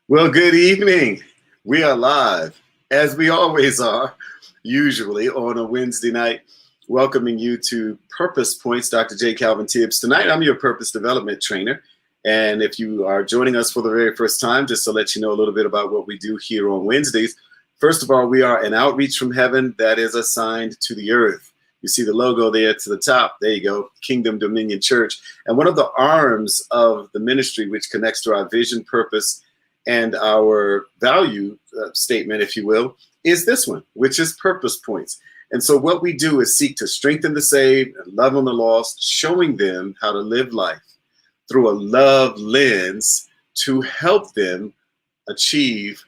Well, good evening. We are live, as we always are, usually on a Wednesday night, welcoming you to Purpose Points, Dr. J. Calvin Tibbs. Tonight, I'm your purpose development trainer. And if you are joining us for the very first time, just to let you know a little bit about what we do here on Wednesdays, first of all, we are an outreach from heaven that is assigned to the earth. You see the logo there to the top. There you go, Kingdom Dominion Church. And one of the arms of the ministry, which connects to our vision, purpose, and our value statement, if you will, is this one, which is Purpose Points. And so what we do is seek to strengthen the saved and love on the lost, showing them how to live life through a love lens to help them achieve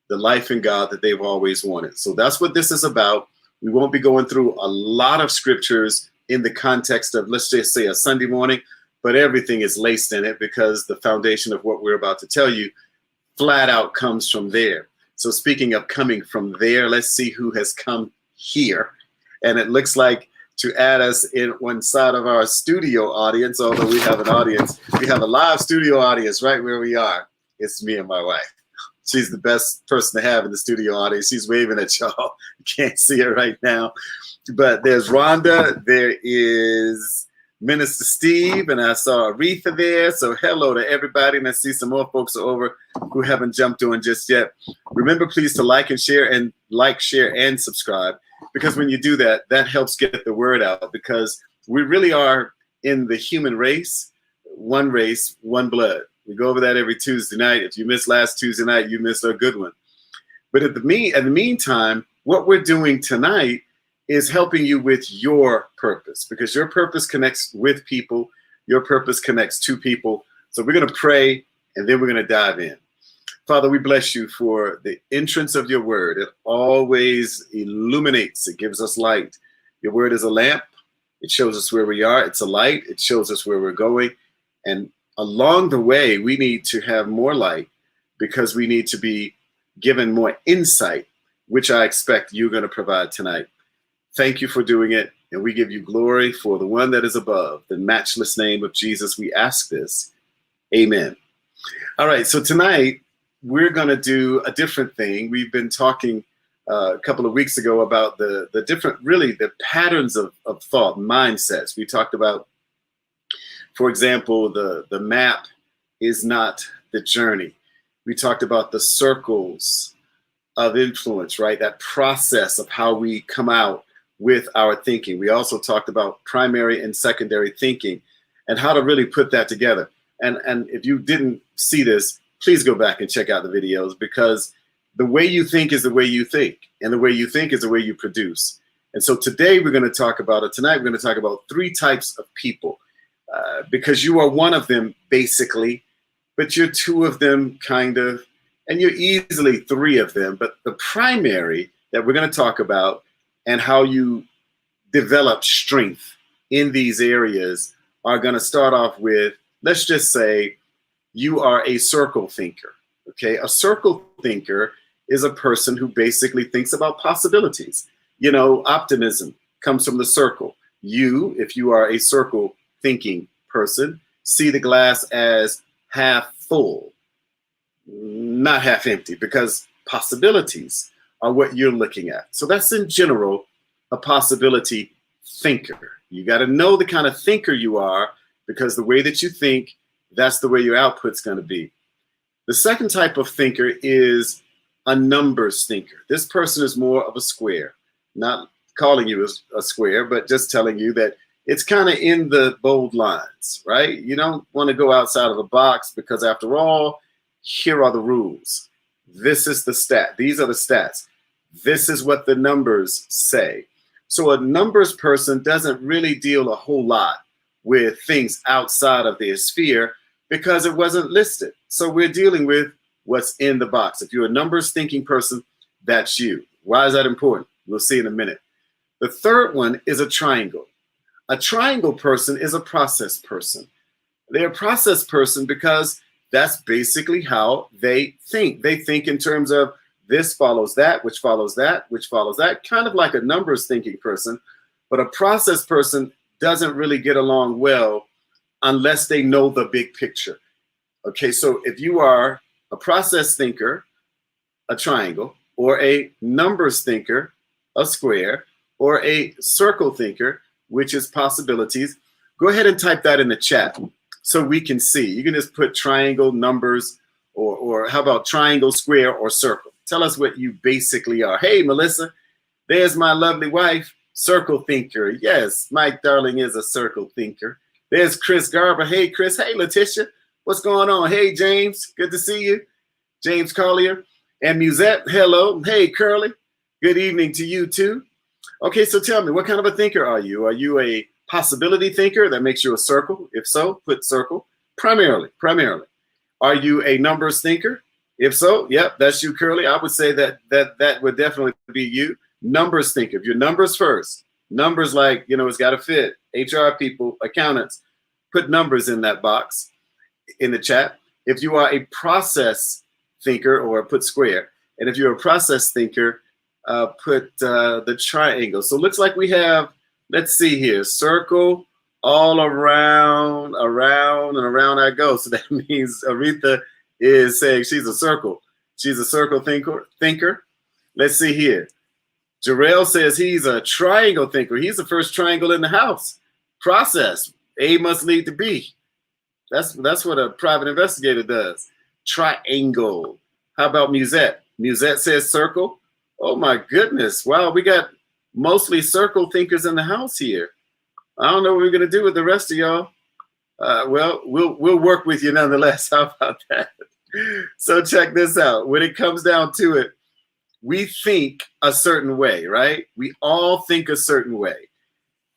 the life in God that they've always wanted. So that's what this is about. We won't be going through a lot of scriptures in the context of, let's just say, a Sunday morning, but everything is laced in it because the foundation of what we're about to tell you flat out comes from there. So speaking of coming from there, let's see who has come here. And it looks like to add us in one side of our studio audience, although we have an audience, we have a live studio audience right where we are. It's me and my wife. She's the best person to have in the studio audience. She's waving at y'all. You can't see her right now. But there's Rhonda. There is Minister Steve, and I saw Aretha there. So hello to everybody, and I see some more folks are over who haven't jumped on just yet. Remember, please, to like, share, and subscribe, because when you do that, that helps get the word out, because we really are in the human race, one blood. We go over that every Tuesday night. If you missed last Tuesday night, you missed a good one. But in the meantime, what we're doing tonight is helping you with your purpose, because your purpose connects with people. Your purpose connects to people. So we're going to pray, and then we're going to dive in. Father, we bless you for the entrance of your word. It always illuminates. It gives us light. Your word is a lamp. It shows us where we are. It's a light. It shows us where we're going. And along the way, we need to have more light, because we need to be given more insight, which I expect you're going to provide tonight. Thank you for doing it, and we give you glory for the one that is above, the matchless name of Jesus. We ask this. Amen. All right, so tonight we're going to do a different thing. We've been talking a couple of weeks ago about the different, really, the patterns of thought, mindsets. We talked about, for example, the map is not the journey. We talked about the circles of influence, right? That process of how we come out with our thinking. We also talked about primary and secondary thinking and how to really put that together. And if you didn't see this, please go back and check out the videos, because the way you think is the way you think, and the way you think is the way you produce. And so today we're going to talk about it. Tonight we're going to talk about three types of people. Because you are one of them, basically, but you're two of them, kind of, and you're easily three of them. But the primary that we're going to talk about and how you develop strength in these areas are going to start off with, let's just say, you are a circle thinker, okay? A circle thinker is a person who basically thinks about possibilities. You know, optimism comes from the circle. You, if you are a circle thinking person, see the glass as half full, not half empty, because possibilities are what you're looking at. So that's in general a possibility thinker. You got to know the kind of thinker you are, because the way that you think, that's the way your output's going to be. The second type of thinker is a numbers thinker. This person is more of a square, not calling you a square, but just telling you that it's kind of in the bold lines, right? You don't want to go outside of the box, because after all, here are the rules. This is the stat. These are the stats. This is what the numbers say. So a numbers person doesn't really deal a whole lot with things outside of their sphere, because it wasn't listed. So we're dealing with what's in the box. If you're a numbers thinking person, that's you. Why is that important? We'll see in a minute. The third one is a triangle. A triangle person is a process person. They're a process person because that's basically how they think. They think in terms of this follows that, which follows that, which follows that, kind of like a numbers thinking person. But a process person doesn't really get along well unless they know the big picture. Okay, so if you are a process thinker, a triangle, or a numbers thinker, a square, or a circle thinker, which is possibilities. Go ahead and type that in the chat so we can see. You can just put triangle, numbers, or how about triangle, square, or circle? Tell us what you basically are. Hey, Melissa, there's my lovely wife, circle thinker. Yes, Mike Darling is a circle thinker. There's Chris Garber. Hey, Chris. Hey, Letitia. What's going on? Hey, James. Good to see you. James Collier. And Musette. Hello. Hey, Curly. Good evening to you, too. Okay, so tell me, what kind of a thinker are you? Are you a possibility thinker that makes you a circle? If so, put circle. Primarily. Are you a numbers thinker? If so, yep, that's you, Curly. I would say that would definitely be you. Numbers thinker. If you're numbers first, numbers like, it's got to fit. HR people, accountants, put numbers in that box in the chat. If you are a process thinker, or put square. And if you're a process thinker, put the triangle. So it looks like we have, let's see here, circle all around, and around I go. So that means Aretha is saying she's a circle. She's a circle thinker. Let's see here. Jarrell says he's a triangle thinker. He's the first triangle in the house. Process. A must lead to B. That's what a private investigator does. Triangle. How about Musette? Musette says circle. Oh my goodness. Wow, we got mostly circle thinkers in the house here. I don't know what we're gonna do with the rest of y'all. Well, we'll work with you nonetheless. How about that? So check this out. When it comes down to it, we think a certain way, right? We all think a certain way.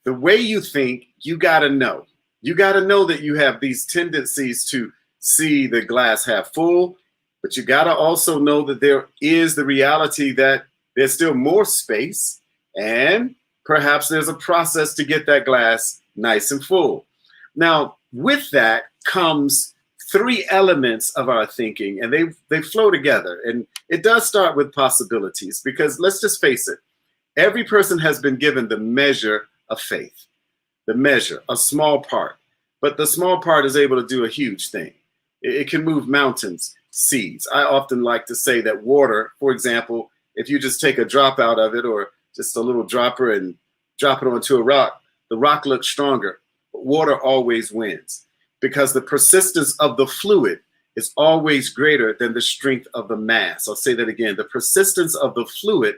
The way you think, you gotta know. You gotta know that you have these tendencies to see the glass half full, but you gotta also know that there is the reality that there's still more space, and perhaps there's a process to get that glass nice and full. Now, with that comes three elements of our thinking, and they flow together. And it does start with possibilities, because let's just face it, every person has been given the measure of faith, the measure, a small part, but the small part is able to do a huge thing. It can move mountains, seas. I often like to say that water, for example, if you just take a drop out of it, or just a little dropper and drop it onto a rock, the rock looks stronger, but water always wins, because the persistence of the fluid is always greater than the strength of the mass. I'll say that again. The persistence of the fluid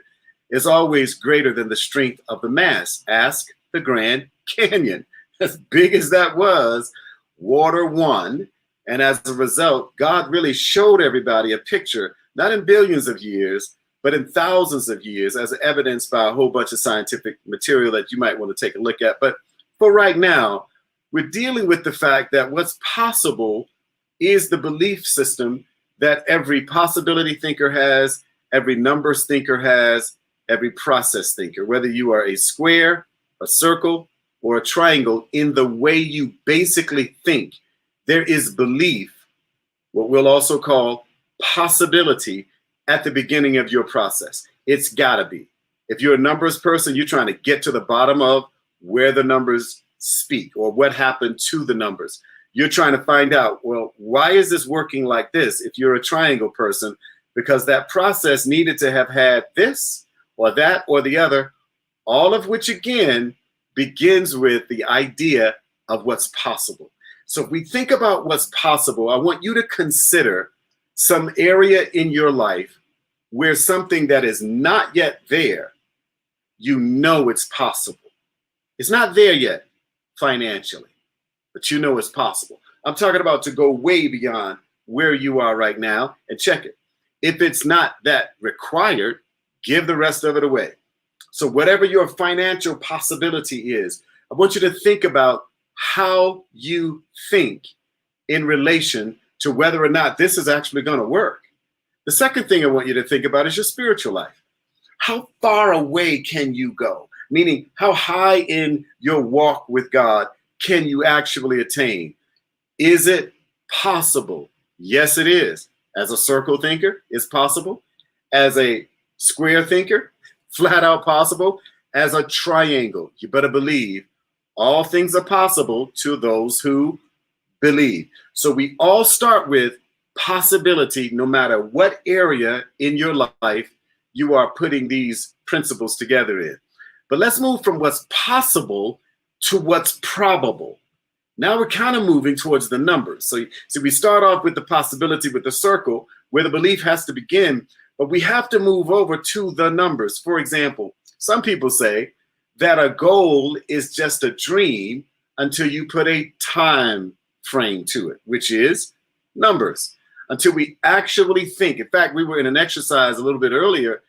is always greater than the strength of the mass. Ask the Grand Canyon. As big as that was, water won. And as a result, God really showed everybody a picture, not in billions of years, but in thousands of years, as evidenced by a whole bunch of scientific material that you might want to take a look at. But for right now, we're dealing with the fact that what's possible is the belief system that every possibility thinker has, every numbers thinker has, every process thinker, whether you are a square, a circle, or a triangle, in the way you basically think. There is belief, what we'll also call possibility, at the beginning of your process. It's gotta be. If you're a numbers person, you're trying to get to the bottom of where the numbers speak, or what happened to the numbers. You're trying to find out, well, why is this working like this? If you're a triangle person, because that process needed to have had this or that or the other, all of which again begins with the idea of what's possible. So if we think about what's possible, I want you to consider some area in your life where something that is not yet there, you know it's possible. It's not there yet financially, but you know it's possible. I'm talking about to go way beyond where you are right now and check it. If it's not that required, give the rest of it away. So whatever your financial possibility is, I want you to think about how you think in relation to whether or not this is actually going to work. The second thing I want you to think about is your spiritual life. How far away can you go? Meaning, how high in your walk with God can you actually attain? Is it possible? Yes, it is. As a circle thinker, it's possible. As a square thinker, flat out possible. As a triangle, you better believe all things are possible to those who believe. So we all start with possibility, no matter what area in your life you are putting these principles together in. But let's move from what's possible to what's probable. Now we're kind of moving towards the numbers. So we start off with the possibility with the circle where the belief has to begin, but we have to move over to the numbers. For example, some people say that a goal is just a dream until you put a time frame to it, which is numbers, until we actually think. In fact, we were in an exercise a little bit earlier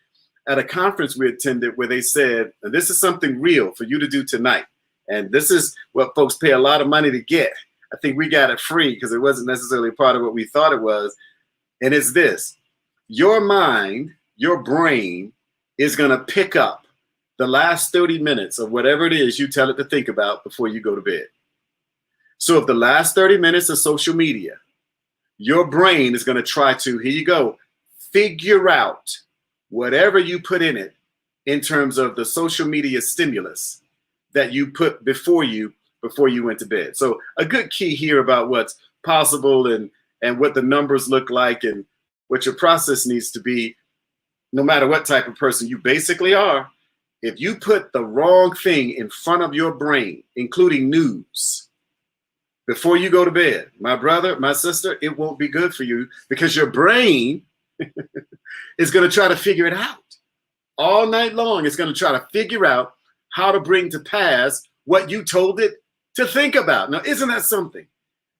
at a conference we attended where they said, and this is something real for you to do tonight. And this is what folks pay a lot of money to get. I think we got it free because it wasn't necessarily part of what we thought it was. And it's this: your mind, your brain is going to pick up the last 30 minutes of whatever it is you tell it to think about before you go to bed. So if the last 30 minutes is social media, your brain is going to try to, here you go, figure out whatever you put in it in terms of the social media stimulus that you put before you went to bed. So a good key here about what's possible and what the numbers look like and what your process needs to be, no matter what type of person you basically are. If you put the wrong thing in front of your brain, including news, before you go to bed, my brother, my sister, it won't be good for you because your brain is going to try to figure it out. All night long, it's going to try to figure out how to bring to pass what you told it to think about. Now, isn't that something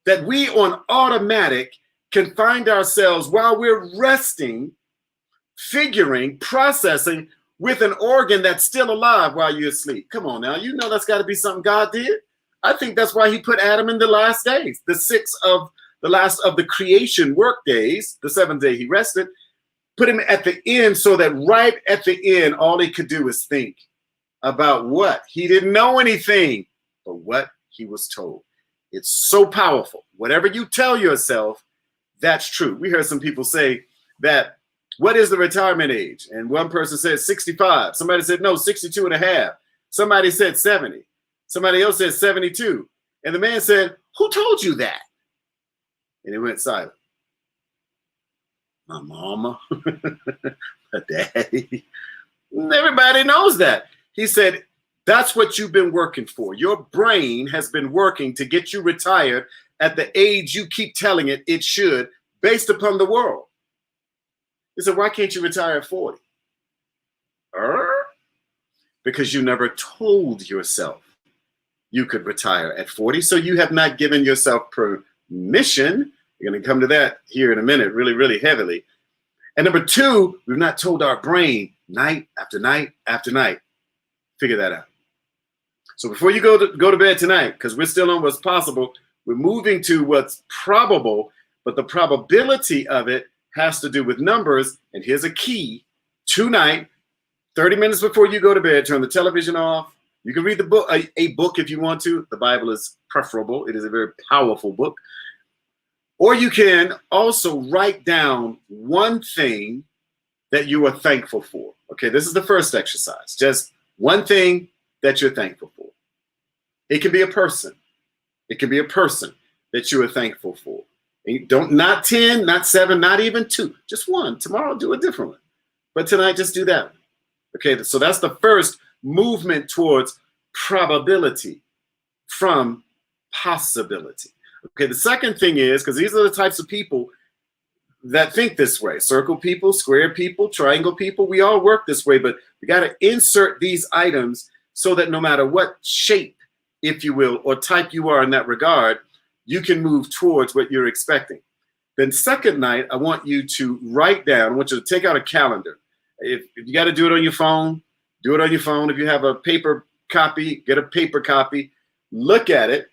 that we on automatic can find ourselves while we're resting, figuring, processing with an organ that's still alive while you're asleep? Come on now, you know that's got to be something God did. I think that's why he put Adam in the last days, the last of the creation work days, the seventh day he rested, put him at the end so that right at the end, all he could do is think about what? He didn't know anything, but what he was told. It's so powerful. Whatever you tell yourself, that's true. We heard some people say that, what is the retirement age? And one person said 65. Somebody said, no, 62 and a half. Somebody said 70. Somebody else said 72. And the man said, who told you that? And he went silent. My mama, my daddy. Everybody knows that. He said, that's what you've been working for. Your brain has been working to get you retired at the age you keep telling it should, based upon the world. He said, why can't you retire at 40? Because you never told yourself you could retire at 40. So you have not given yourself permission. We're going to come to that here in a minute, really, really heavily. And number two, we've not told our brain night after night after night. Figure that out. So before you go to bed tonight, because we're still on what's possible, we're moving to what's probable, but the probability of it has to do with numbers. And here's a key: tonight, 30 minutes before you go to bed, turn the television off. You can read the book, a book if you want to. The Bible is preferable. It is a very powerful book. Or you can also write down one thing that you are thankful for. Okay, this is the first exercise. Just one thing that you're thankful for. It can be a person. It can be a person that you are thankful for. And not 10, not 7, not even 2. Just one. Tomorrow, do a different one. But tonight, just do that one. Okay, so that's the first movement towards probability from possibility. Okay, the second thing is, because these are the types of people that think this way: circle people, square people, triangle people. We all work this way, but we got to insert these items so that no matter what shape, if you will, or type you are in that regard, you can move towards what you're expecting. Then second night, I want you to write down, I want you to take out a calendar. If you got to do it on your phone, do it on your phone. If you have a paper copy, get a paper copy, look at it,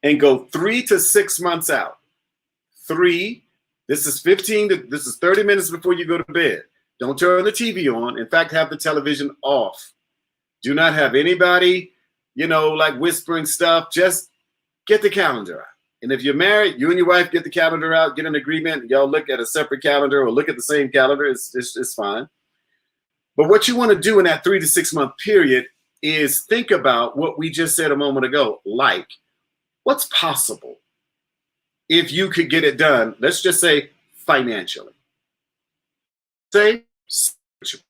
and go 3 to 6 months out. 3, this is 30 minutes before you go to bed. Don't turn the TV on. In fact, have the television off. Do not have anybody, like whispering stuff. Just get the calendar out. And if you're married, you and your wife get the calendar out, get an agreement. Y'all look at a separate calendar or look at the same calendar. It's fine. But what you want to do in that 3 to 6 month period is think about what we just said a moment ago, like, what's possible? if you could get it done, let's just say financially, say spiritually,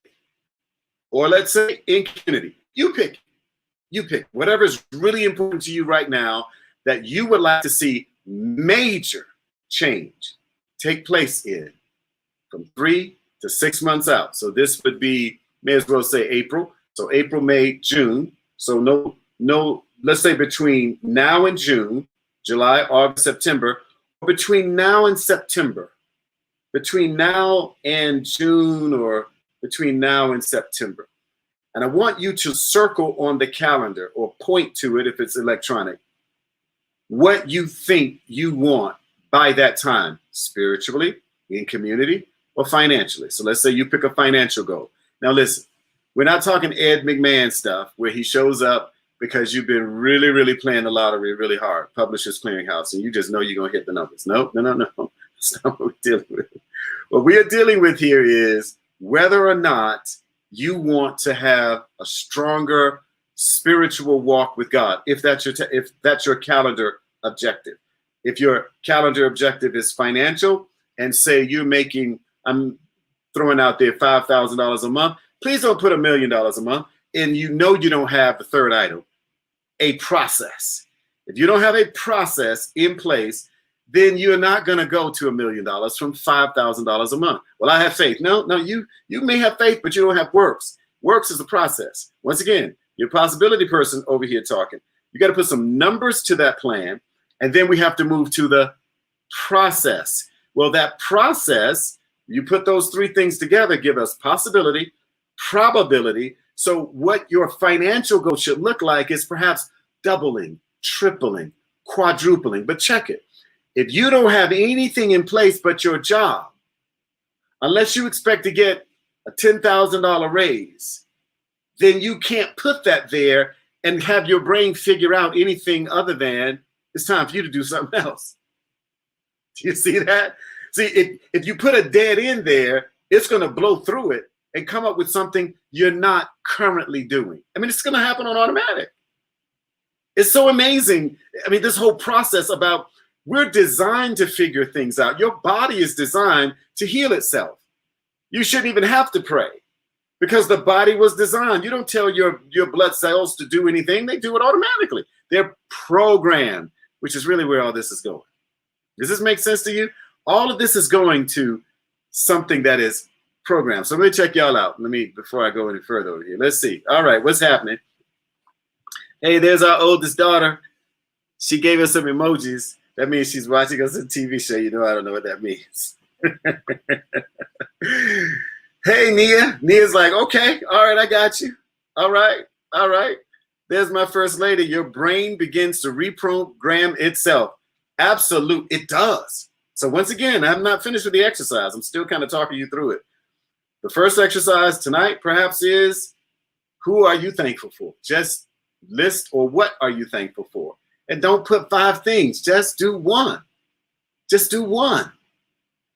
or let's say in community. You pick whatever is really important to you right now that you would like to see major change take place in from 3 to 6 months out. So this would be, may as well say April. So April, May, June. So no, let's say between now and June, July, August, September, or between now and September, between now and June, or between now and September. And I want you to circle on the calendar or point to it if it's electronic, what you think you want by that time, spiritually, in community, or financially. So let's say you pick a financial goal. Now listen, we're not talking Ed McMahon stuff where he shows up because you've been really, really playing the lottery really hard, Publishers Clearinghouse, and you just know you're going to hit the numbers. No. That's not what we're dealing with. What we are dealing with here is whether or not you want to have a stronger spiritual walk with God, if that's your calendar objective. If your calendar objective is financial, and say you're making, I'm throwing out there $5,000 a month, please don't put $1 million a month. And you know you don't have the third item, a process. If you don't have a process in place, then you're not going to go to $1 million from $5,000 a month. Well, I have faith. No, you may have faith, but you don't have works. Works is a process. Once again, your possibility person over here talking. You got to put some numbers to that plan, and then we have to move to the process. Well, that process, you put those three things together, give us possibility, probability. So what your financial goal should look like is perhaps doubling, tripling, quadrupling. But check it. If you don't have anything in place but your job, unless you expect to get a $10,000 raise, then you can't put that there and have your brain figure out anything other than it's time for you to do something else. Do you see that? See, if you put a dead end there, it's going to blow through it and come up with something you're not currently doing. I mean, it's going to happen on automatic. It's so amazing. I mean, this whole process about we're designed to figure things out. Your body is designed to heal itself. You shouldn't even have to pray because the body was designed. You don't tell your blood cells to do anything. They do it automatically. They're programmed, which is really where all this is going. Does this make sense to you? All of this is going to something that is programmed. So let me check y'all out. Before I go any further over here. Let's see. All right, what's happening? Hey, there's our oldest daughter. She gave us some emojis. That means she's watching us on a TV show. You know, I don't know what that means. Hey, Nia. Nia's like, okay, all right, I got you. All right. There's my first lady. Your brain begins to reprogram itself. Absolute, it does. So once again, I'm not finished with the exercise. I'm still kind of talking you through it. The first exercise tonight perhaps is, who are you thankful for? Just list, or what are you thankful for? And don't put 5 things. Just do one. Just do one.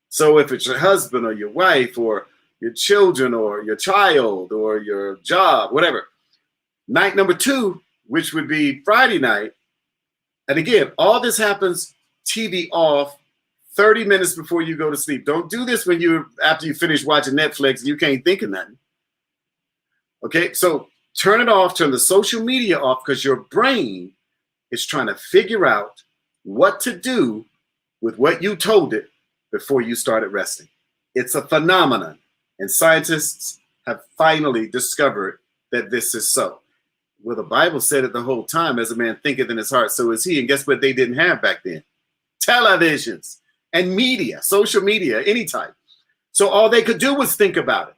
So if it's your husband or your wife or your children or your child or your job, whatever. Night number 2, which would be Friday night. And again, all this happens TV off 30 minutes before you go to sleep. Don't do this after you finish watching Netflix and you can't think of nothing. Okay, so turn it off, turn the social media off, because your brain is trying to figure out what to do with what you told it before you started resting. It's a phenomenon, and scientists have finally discovered that this is so. Well, the Bible said it the whole time, as a man thinketh in his heart, so is he. And guess what they didn't have back then? Televisions and media, social media, any type. So all they could do was think about it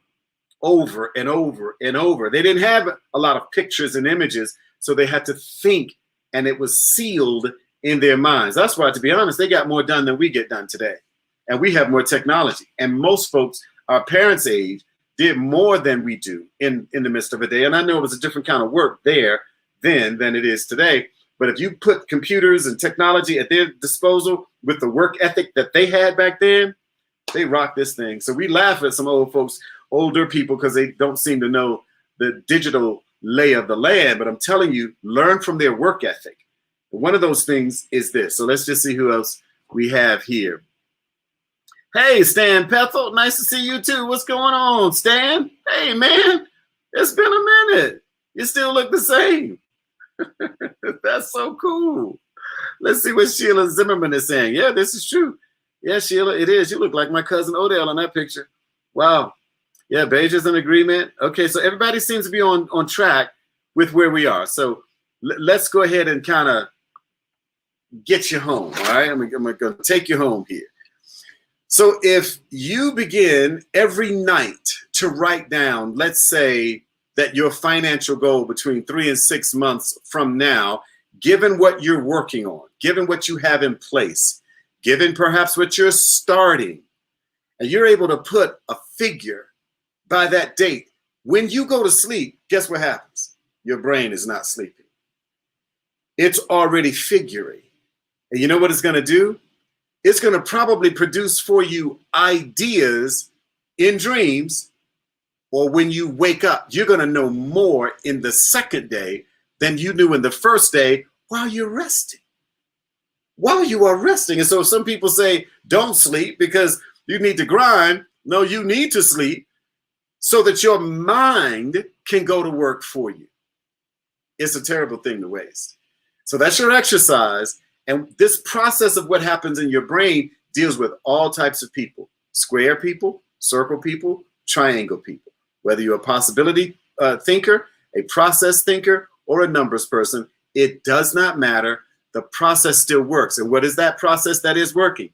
over and over and over. They didn't have a lot of pictures and images, so they had to think, and it was sealed in their minds. That's why, to be honest, they got more done than we get done today. And we have more technology. And most folks, our parents' age, did more than we do in the midst of a day. And I know it was a different kind of work there then than it is today. But if you put computers and technology at their disposal with the work ethic that they had back then, they rock this thing. So we laugh at some old folks, older people, because they don't seem to know the digital lay of the land. But I'm telling you, learn from their work ethic. One of those things is this. So let's just see who else we have here? Hey, Stan Pethel, nice to see you too. What's going on, Stan? Hey, man, it's been a minute. You still look the same. That's so cool. Let's see what Sheila Zimmerman is saying. Yeah, this is true. Yeah, Sheila, it is. You look like my cousin Odell in that picture. Wow. Yeah, Beige is in agreement. Okay, so everybody seems to be on track with where we are. So let's go ahead and kind of get you home, all right? I'm going to take you home here. So if you begin every night to write down, let's say that your financial goal between 3 and 6 months from now, given what you're working on, given what you have in place, given perhaps what you're starting, and you're able to put a figure by that date, when you go to sleep, guess what happens? Your brain is not sleeping. It's already figuring. And you know what it's going to do? It's going to probably produce for you ideas in dreams, or when you wake up. You're going to know more in the second day than you knew in the first day while you're resting. While you are resting. And so some people say, don't sleep because you need to grind. No, you need to sleep so that your mind can go to work for you. It's a terrible thing to waste. So that's your exercise. And this process of what happens in your brain deals with all types of people: square people, circle people, triangle people. Whether you're a possibility thinker, a process thinker, or a numbers person, it does not matter. The process still works. And what is that process that is working?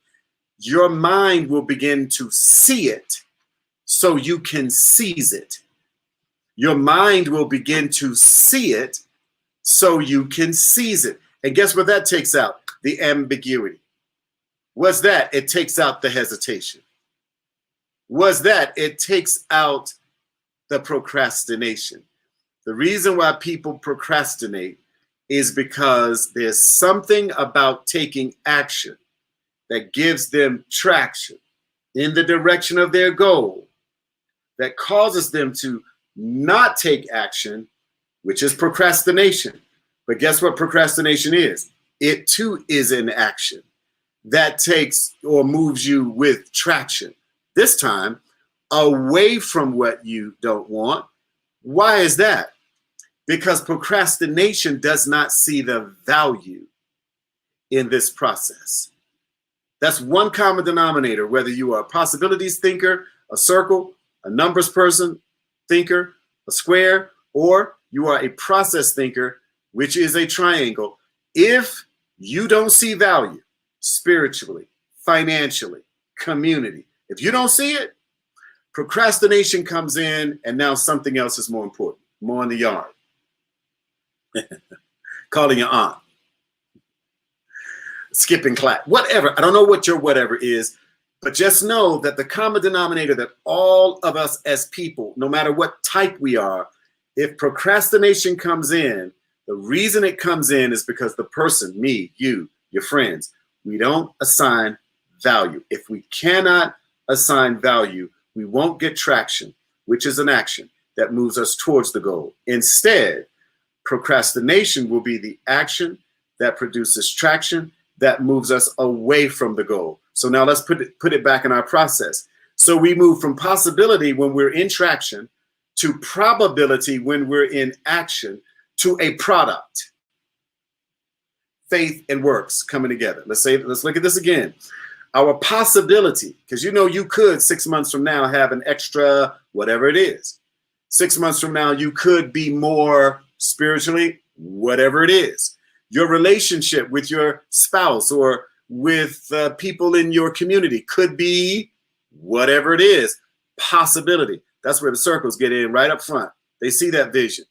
Your mind will begin to see it so you can seize it. Your mind will begin to see it so you can seize it. And guess what that takes out? The ambiguity. What's that? It takes out the hesitation. What's that? It takes out the procrastination. The reason why people procrastinate is because there's something about taking action that gives them traction in the direction of their goal that causes them to not take action, which is procrastination. But guess what procrastination is? It too is an action that takes or moves you with traction. This time, away from what you don't want. Why is that? Because procrastination does not see the value in this process. That's one common denominator, whether you are a possibilities thinker, a circle, a numbers person, thinker, a square, or you are a process thinker, which is a triangle. If you don't see value spiritually, financially, community, if you don't see it, procrastination comes in, and now something else is more important, more in the yard. Calling your aunt, skipping class, whatever. I don't know what your whatever is, but just know that the common denominator that all of us as people, no matter what type we are, if procrastination comes in, the reason it comes in is because the person, me, you, your friends, we don't assign value. If we cannot assign value, we won't get traction, which is an action that moves us towards the goal. Instead, procrastination will be the action that produces traction that moves us away from the goal. So now let's put it back in our process. So we move from possibility when we're in traction to probability when we're in action to a product. Faith and works coming together. Let's look at this again. Our possibility, because you could 6 months from now have an extra whatever it is. 6 months from now, you could be more spiritually, whatever it is. Your relationship with your spouse or with people in your community could be whatever it is. Possibility. That's where the circles get in right up front. They see that vision.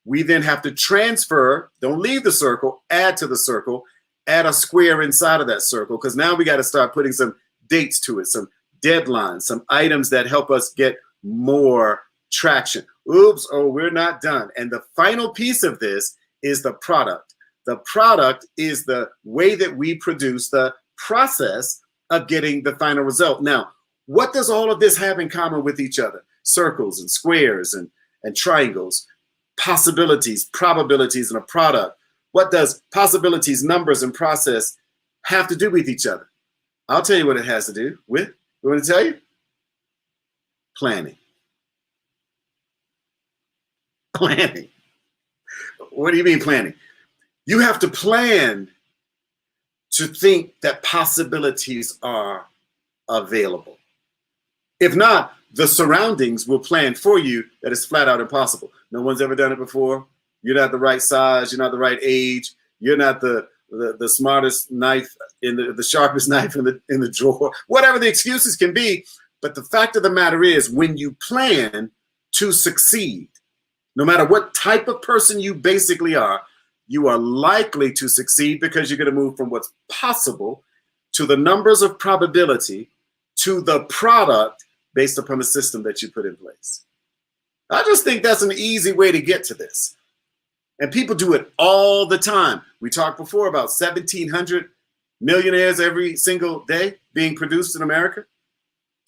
We then have to transfer, don't leave the circle, add to the circle, add a square inside of that circle, because now we got to start putting some dates to it, some deadlines, some items that help us get more traction. Oops, oh, we're not done. And the final piece of this is the product. The product is the way that we produce the process of getting the final result. Now, what does all of this have in common with each other? Circles and squares and triangles, possibilities, probabilities, and a product. What does possibilities, numbers, and process have to do with each other? I'll tell you what it has to do with. You want to tell you? Planning. Planning. What do you mean planning? You have to plan to think that possibilities are available. If not, the surroundings will plan for you that it's flat out impossible. No one's ever done it before. You're not the right size. You're not the right age. You're not the smartest knife in the sharpest knife in the drawer. Whatever the excuses can be. But the fact of the matter is, when you plan to succeed, no matter what type of person you basically are, you are likely to succeed because you're going to move from what's possible to the numbers of probability to the product based upon the system that you put in place. I just think that's an easy way to get to this. And people do it all the time. We talked before about 1,700 millionaires every single day being produced in America.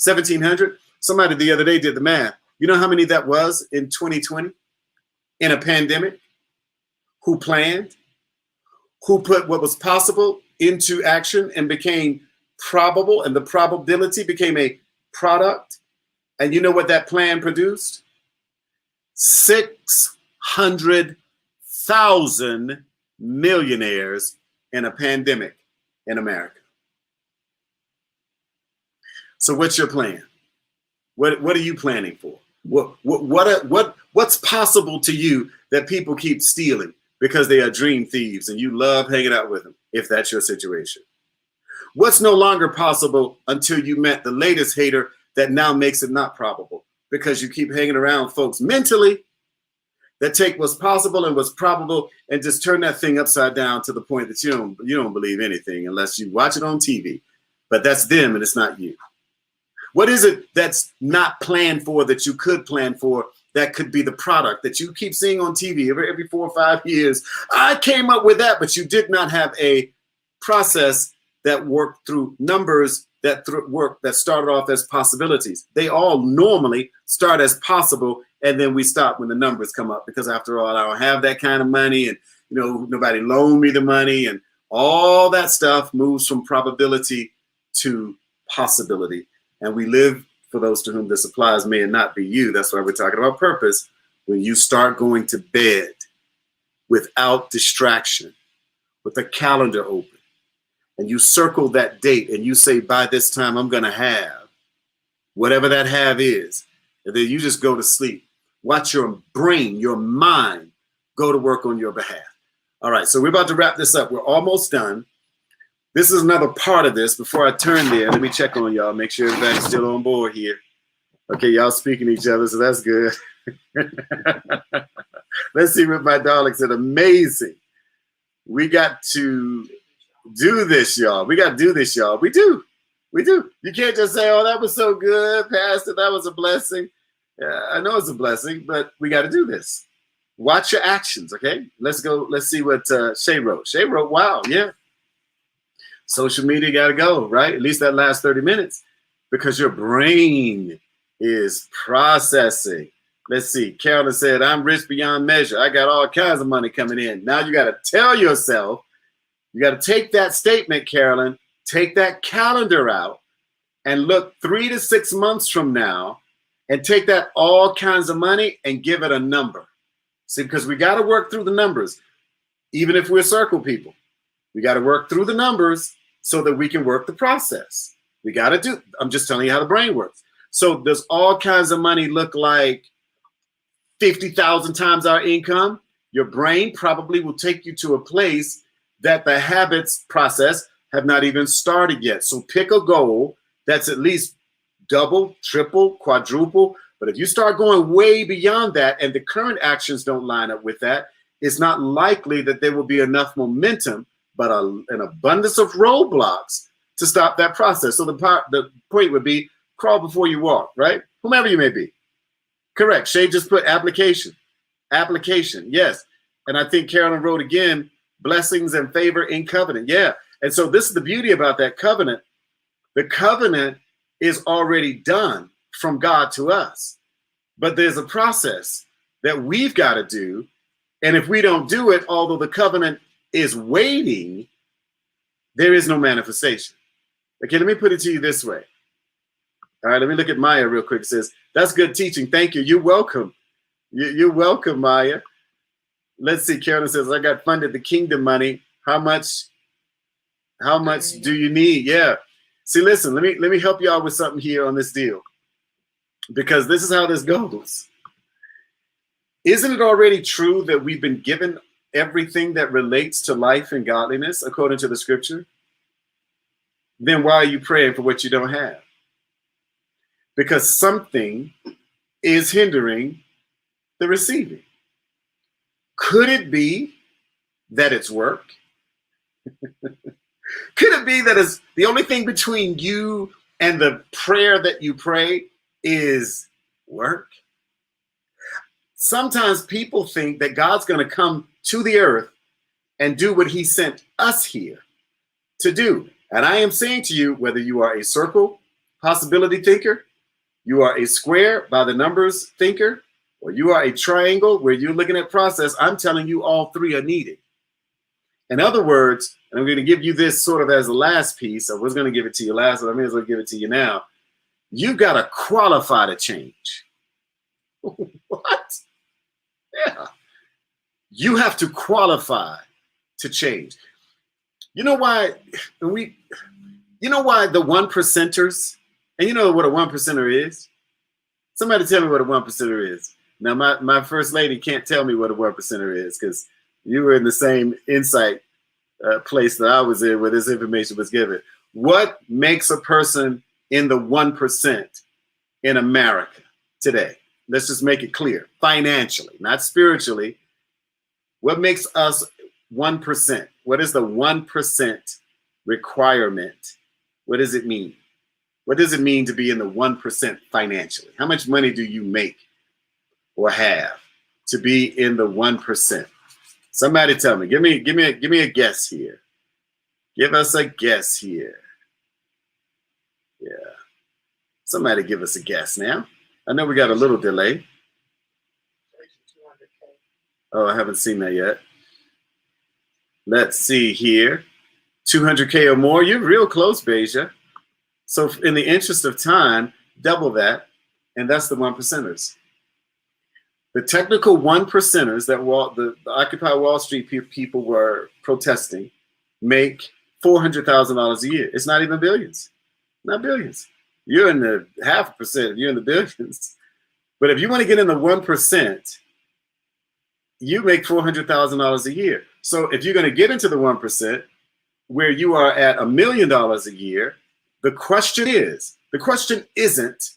1,700. Somebody the other day did the math. You know how many that was in 2020 in a pandemic? Who planned, who put what was possible into action and became probable, and the probability became a product. And you know what that plan produced? 600,000 millionaires in a pandemic in America. So what's your plan? What are you planning for? What's possible to you that people keep stealing because they are dream thieves and you love hanging out with them, if that's your situation? What's no longer possible until you met the latest hater that now makes it not probable because you keep hanging around folks mentally that take what's possible and what's probable and just turn that thing upside down to the point that you don't believe anything unless you watch it on TV. But that's them and it's not you. What is it that's not planned for that you could plan for that could be the product that you keep seeing on TV every 4 or 5 years? I came up with that, but you did not have a process that worked through numbers that started off as possibilities. They all normally start as possible, and then we stop when the numbers come up because after all, I don't have that kind of money, and nobody loaned me the money, and all that stuff moves from probability to possibility. And we live for those to whom this applies, may it not be you. That's why we're talking about purpose. When you start going to bed without distraction, with a calendar open, and you circle that date and you say, by this time, I'm going to have whatever that have is. And then you just go to sleep. Watch your brain, your mind, go to work on your behalf. All right, so we're about to wrap this up. We're almost done. This is another part of this. Before I turn there, let me check on y'all, make sure everybody's still on board here. Okay, y'all speaking to each other, so that's good. Let's see what my darling said. Amazing. We got to do this, y'all. We got to do this, y'all. We do. You can't just say, oh, that was so good, Pastor. That was a blessing. Yeah, I know it's a blessing, but we got to do this. Watch your actions, okay? Let's go. Let's see what Shay wrote. Shay wrote, wow, yeah. Social media got to go, right? At least that last 30 minutes because your brain is processing. Let's see. Carolyn said, I'm rich beyond measure. I got all kinds of money coming in. Now you got to tell yourself, you got to take that statement, Carolyn, take that calendar out and look 3 to 6 months from now and take that all kinds of money and give it a number. See, because we got to work through the numbers, even if we're circle people. We got to work through the numbers so that we can work the process. We got to do, I'm just telling you how the brain works. So does all kinds of money look like 50,000 times our income? Your brain probably will take you to a place that the habits process have not even started yet. So pick a goal that's at least double, triple, quadruple. But if you start going way beyond that and the current actions don't line up with that, it's not likely that there will be enough momentum, but an abundance of roadblocks to stop that process. So the point would be crawl before you walk, right? Whomever you may be. Correct. Shay just put application. Application, yes. And I think Carolyn wrote again, blessings and favor in covenant. Yeah. And so this is the beauty about that covenant. The covenant is already done from God to us. But there's a process that we've got to do. And if we don't do it, although the covenant is waiting, there is no manifestation. Okay, let me put it to you this way. All right, let me look at Maya real quick. It says, that's good teaching. Thank you. You're welcome. You're welcome, Maya. Let's see. Carolyn says, I got funded the kingdom money. How much do you need? Yeah. See, listen, let me help you out with something here on this deal, because this is how this goes. Isn't it already true that we've been given everything that relates to life and godliness according to the scripture? Then why are you praying for what you don't have? Because something is hindering the receiving. Could it be that it's work? Could it be that it's the only thing between you and the prayer that you pray is work? Sometimes people think that God's going to come to the earth and do what he sent us here to do. And I am saying to you, whether you are a circle possibility thinker, you are a square by the numbers thinker, or you are a triangle where you're looking at process, I'm telling you all three are needed. In other words, and I'm going to give you this sort of as the last piece. I was going to give it to you last, but I may as well give it to you now. You got to qualify to change. What? Yeah. You have to qualify to change. You know why the one percenters, and you know what a one percenter is? Somebody tell me what a one percenter is. Now, my first lady can't tell me what a one percenter is, because you were in the same insight place that I was in where this information was given. What makes a person in the 1% in America today? Let's just make it clear. Financially, not spiritually. What makes us 1%? What is the 1% requirement? What does it mean? What does it mean to be in the 1% financially? How much money do you make or have to be in the 1%? Somebody tell me. Give me a guess here. Give us a guess here. Yeah. Somebody give us a guess now. I know we got a little delay. Oh, I haven't seen that yet. Let's see here. 200K or more. You're real close, Beja. So in the interest of time, double that, and that's the one percenters. The technical one percenters that the Occupy Wall Street people were protesting make $400,000 a year. It's not even billions. Not billions. You're in the 0.5%. You're in the billions. But if you want to get in the 1%, you make $400,000 a year. So if you're going to get into the 1%, where you are at $1 million a year, the question isn't,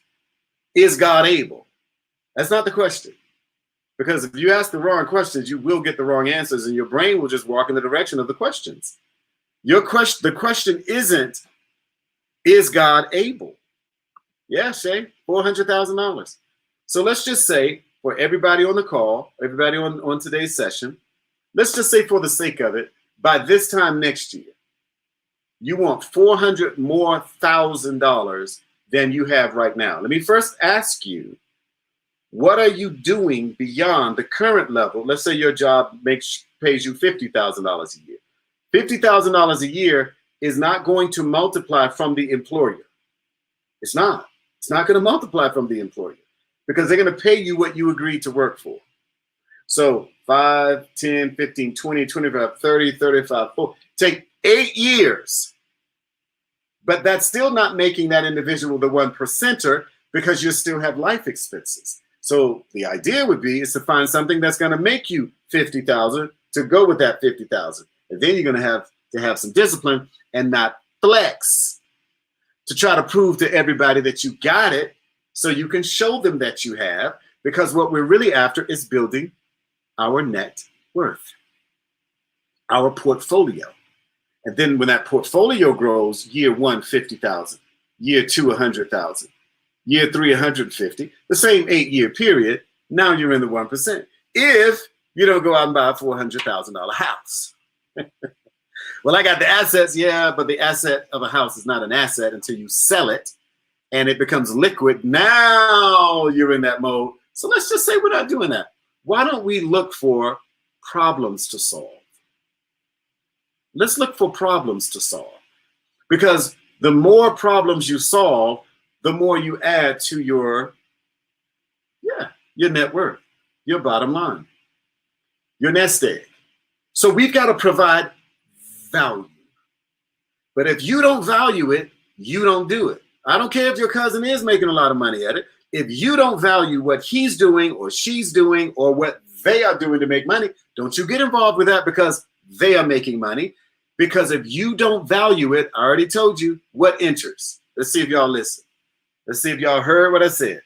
is God able? That's not the question. Because if you ask the wrong questions, you will get the wrong answers, and your brain will just walk in the direction of the questions. The question isn't, is God able? Yeah, Shay, $400,000. So let's just say, for everybody on the call, everybody on today's session, let's just say for the sake of it, by this time next year, you want $400,000 more than you have right now. Let me first ask you, what are you doing beyond the current level? Let's say your job pays you $50,000 a year. $50,000 a year is not going to multiply from the employer. It's not. It's not going to multiply from the employer, because they're going to pay you what you agreed to work for. So 5, 10, 15, 20, 25, 30, 35, 40. Take 8 years. But that's still not making that individual the one percenter, because you still have life expenses. So the idea would be is to find something that's going to make you $50,000 to go with that $50,000. And then you're going to have some discipline and not flex to try to prove to everybody that you got it, so you can show them that you have, because what we're really after is building our net worth, our portfolio. And then when that portfolio grows, year 1, 50,000, year 2, 100,000, year 3, 150, the same 8-year period, now you're in the 1%. If you don't go out and buy a $400,000 house. Well, I got the assets, yeah, but the asset of a house is not an asset until you sell it and it becomes liquid. Now you're in that mode. So let's just say we're not doing that. Why don't we look for problems to solve? Let's look for problems to solve. Because The more problems you solve, the more you add to your net worth, your bottom line, your nest egg. So we've got to provide value. But if you don't value it, you don't do it. I don't care if your cousin is making a lot of money at it. If you don't value what he's doing or she's doing or what they are doing to make money, don't you get involved with that because they are making money. Because if you don't value it, I already told you what enters. Let's see if y'all listen. Let's see if y'all heard what I said.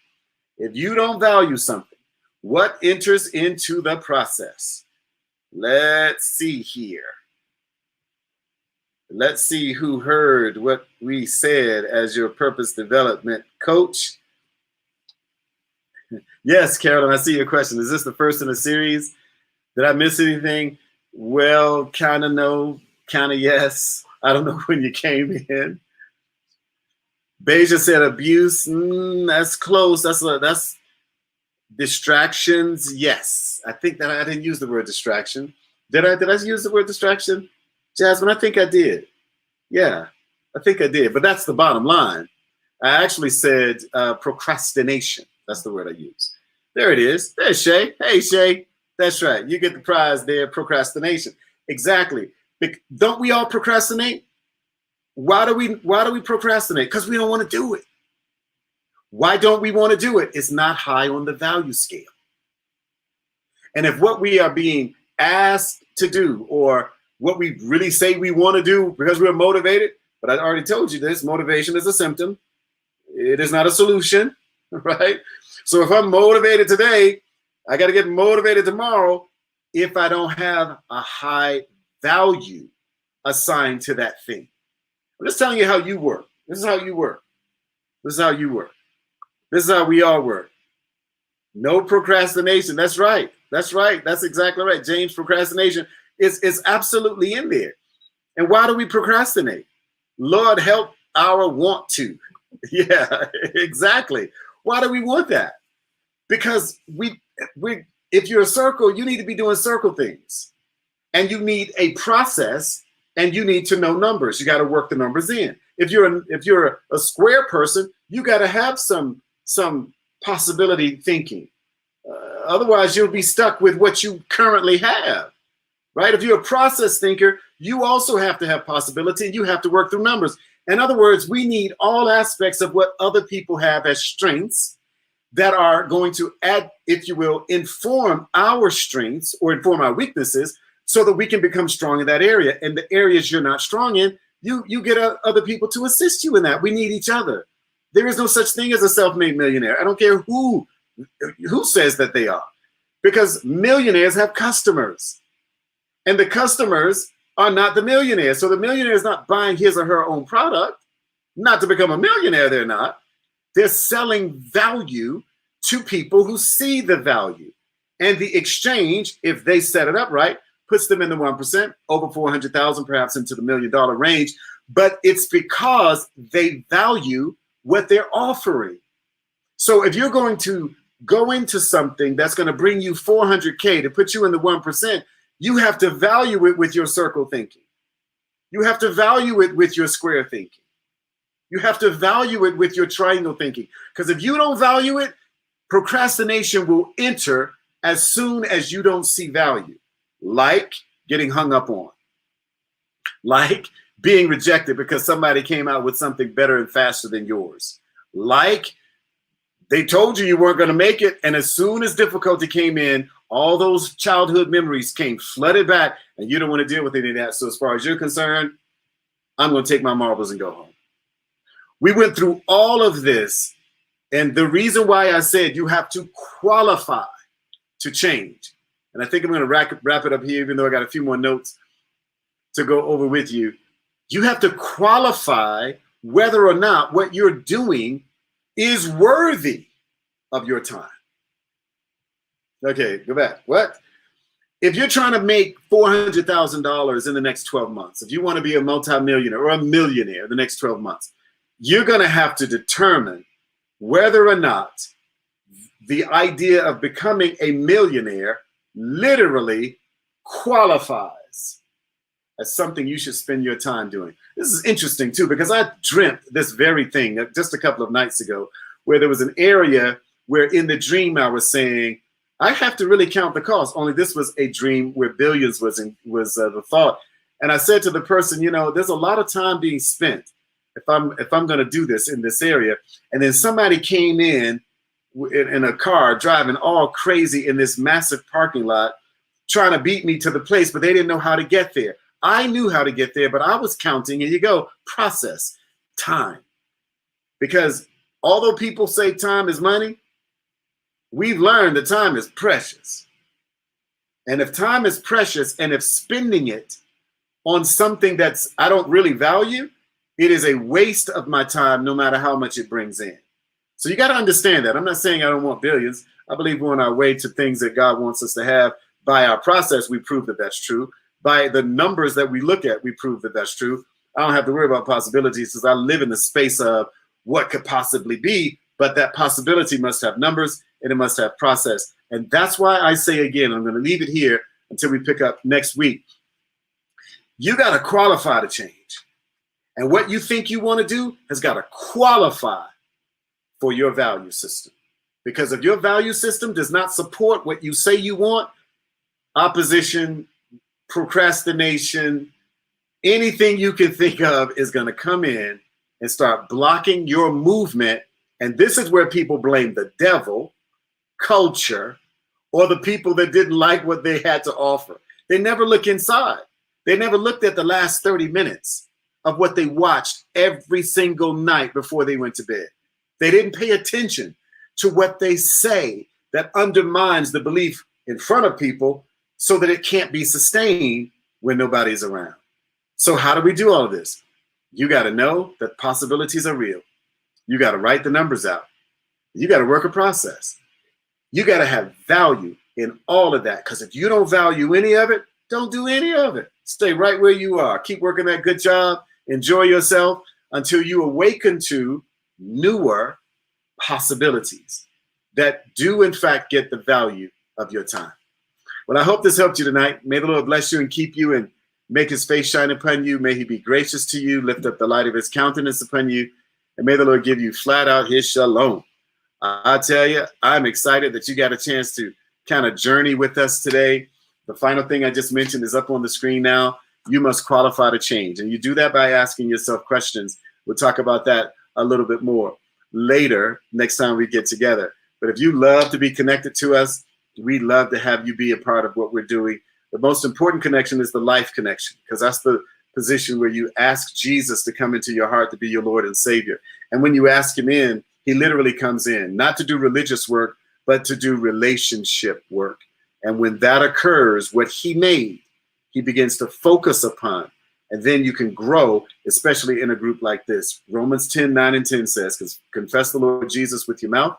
If you don't value something, what enters into the process? Let's see here. Let's see who heard what we said as your purpose development coach. Yes, Carolyn, I see your question. Is this the first in a series? Did I miss anything? Well, kind of no, kind of yes. I don't know when you came in. Beja said abuse. That's close. That's distractions. Yes, I think that I didn't use the word distraction. Did I use the word distraction, Jasmine? I think I did. Yeah, I think I did. But that's the bottom line. I actually said procrastination. That's the word I used. There it is. There's Shay. Hey, Shay. That's right. You get the prize there. Procrastination. Exactly. Don't we all procrastinate? Why do we procrastinate? Because we don't want to do it. Why don't we want to do it? It's not high on the value scale. And if what we are being asked to do or what we really say we want to do because we're motivated, but I already told you this, motivation is a symptom. It is not a solution, right? So if I'm motivated today, I got to get motivated tomorrow if I don't have a high value assigned to that thing. I'm just telling you how you work. This is how you work. This is how you work. This is how we all work. No procrastination. That's right. That's right. That's exactly right. James, procrastination is absolutely in there. And why do we procrastinate? Lord, help our want to. Yeah, exactly. Why do we want that? Because if you're a circle, you need to be doing circle things. And you need a process and you need to know numbers. You got to work the numbers in. If you're a square person, you got to have some possibility thinking. Otherwise, you'll be stuck with what you currently have, right? If you're a process thinker, you also have to have possibility. You have to work through numbers. In other words, we need all aspects of what other people have as strengths that are going to add, if you will, inform our strengths or inform our weaknesses so that we can become strong in that area. And the areas you're not strong in, you get other people to assist you in that. We need each other. There is no such thing as a self-made millionaire. I don't care who says that they are, because millionaires have customers and the customers are not the millionaire. So the millionaire is not buying his or her own product, not to become a millionaire. They're not. They're selling value to people who see the value, and the exchange, if they set it up right, puts them in the 1%, over 400,000, perhaps into the $1 million range. But it's because they value what they're offering. So if you're going to go into something that's going to bring you 400K to put you in the 1%, you have to value it with your circle thinking. You have to value it with your square thinking. You have to value it with your triangle thinking. Because if you don't value it, procrastination will enter as soon as you don't see value. Like getting hung up on. Like being rejected because somebody came out with something better and faster than yours. Like they told you weren't going to make it, and as soon as difficulty came in, all those childhood memories came flooded back, and you don't want to deal with any of that. So as far as you're concerned, I'm going to take my marbles and go home. We went through all of this, and the reason why I said you have to qualify to change, and I think I'm going to wrap it up here, even though I got a few more notes to go over with you. You have to qualify whether or not what you're doing is worthy of your time. Okay, go back. What? If you're trying to make $400,000 in the next 12 months, if you want to be a multimillionaire or a millionaire the next 12 months, you're going to have to determine whether or not the idea of becoming a millionaire literally qualifies. as something you should spend your time doing. This is interesting too, because I dreamt this very thing just a couple of nights ago, where there was an area where in the dream I was saying, I have to really count the cost. Only this was a dream where billions was the thought. And I said to the person, you know, there's a lot of time being spent if I'm going to do this in this area. And then somebody came in a car driving all crazy in this massive parking lot, trying to beat me to the place, but they didn't know how to get there. I knew how to get there, but I was counting, and you go, process, time. Because although people say time is money, we've learned that time is precious. And if time is precious, and if spending it on something that's I don't really value, it is a waste of my time, no matter how much it brings in. So you got to understand that. I'm not saying I don't want billions. I believe we're on our way to things that God wants us to have. By our process, we prove that that's true. By the numbers that we look at, we prove that that's true. I don't have to worry about possibilities because I live in the space of what could possibly be, but that possibility must have numbers and it must have process. And that's why I say again, I'm going to leave it here until we pick up next week. You got to qualify to change. And what you think you want to do has got to qualify for your value system. Because if your value system does not support what you say you want, opposition, procrastination, anything you can think of is going to come in and start blocking your movement. And this is where people blame the devil, culture, or the people that didn't like what they had to offer. They never look inside. They never looked at the last 30 minutes of what they watched every single night before they went to bed. They didn't pay attention to what they say that undermines the belief in front of people so that it can't be sustained when nobody's around. So how do we do all of this? You got to know that possibilities are real. You got to write the numbers out. You got to work a process. You got to have value in all of that, because if you don't value any of it, don't do any of it. Stay right where you are. Keep working that good job. Enjoy yourself until you awaken to newer possibilities that do, in fact, get the value of your time. Well, I hope this helped you tonight. May the Lord bless you and keep you and make his face shine upon you. May he be gracious to you, lift up the light of his countenance upon you, and may the Lord give you flat out his shalom. I tell you, I'm excited that you got a chance to kind of journey with us today. The final thing I just mentioned is up on the screen now. You must qualify to change. And you do that by asking yourself questions. We'll talk about that a little bit more later, next time we get together. But if you love to be connected to us, we'd love to have you be a part of what we're doing. The most important connection is the life connection, because that's the position where you ask Jesus to come into your heart to be your Lord and Savior. And when you ask him in, he literally comes in, not to do religious work, but to do relationship work. And when that occurs, what he made, he begins to focus upon. And then you can grow, especially in a group like this. Romans 10:9-10 says, confess the Lord Jesus with your mouth,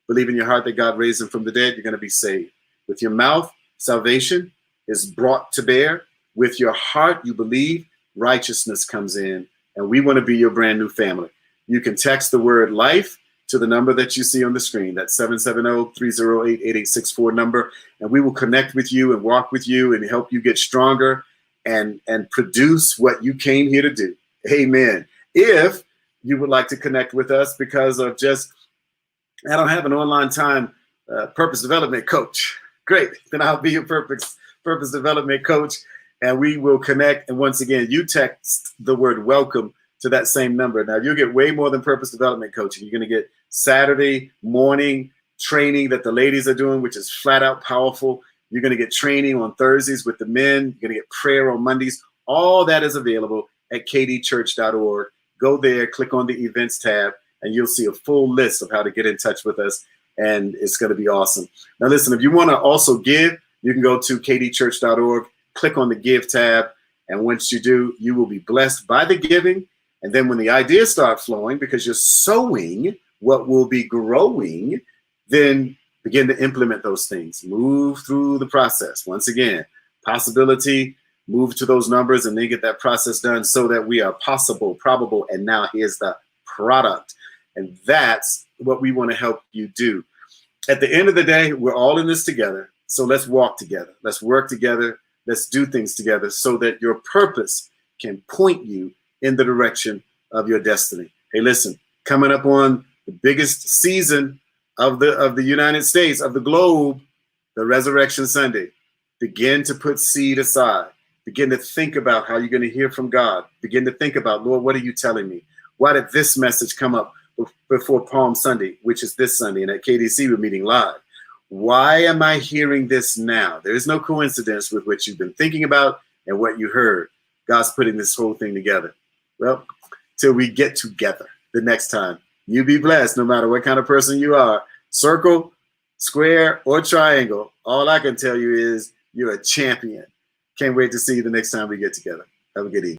believe in your heart that God raised him from the dead, you're going to be saved. With your mouth, salvation is brought to bear. With your heart, you believe, righteousness comes in. And we want to be your brand new family. You can text the word life to the number that you see on the screen, that 770-308-8864 number, and we will connect with you and walk with you and help you get stronger and produce what you came here to do. Amen. If you would like to connect with us because of just, I don't have an online time purpose development coach, great, then I'll be your purpose development coach, and we will connect. And once again, you text the word welcome to that same number. Now, you'll get way more than purpose development coaching. You're going to get Saturday morning training that the ladies are doing, which is flat out powerful. You're going to get training on Thursdays with the men. You're going to get prayer on Mondays. All that is available at kdchurch.org. Go there, click on the events tab, and you'll see a full list of how to get in touch with us. And it's going to be awesome. Now, listen, if you want to also give, you can go to kdchurch.org, click on the give tab. And once you do, you will be blessed by the giving. And then when the ideas start flowing, because you're sowing what will be growing, then begin to implement those things. Move through the process. Once again, possibility, move to those numbers, and then get that process done so that we are possible, probable, and now here's the product. And that's what we want to help you do. At the end of the day, we're all in this together. So let's walk together. Let's work together. Let's do things together so that your purpose can point you in the direction of your destiny. Hey, listen, coming up on the biggest season of the United States, of the globe, the Resurrection Sunday. Begin to put seed aside. Begin to think about how you're going to hear from God. Begin to think about, Lord, what are you telling me? Why did this message come up before Palm Sunday, which is this Sunday, and at KDC we're meeting live? Why am I hearing this now? There is no coincidence with what you've been thinking about and what you heard. God's putting this whole thing together. Well, till we get together the next time, you be blessed no matter what kind of person you are. Circle, square, or triangle. All I can tell you is you're a champion. Can't wait to see you the next time we get together. Have a good evening.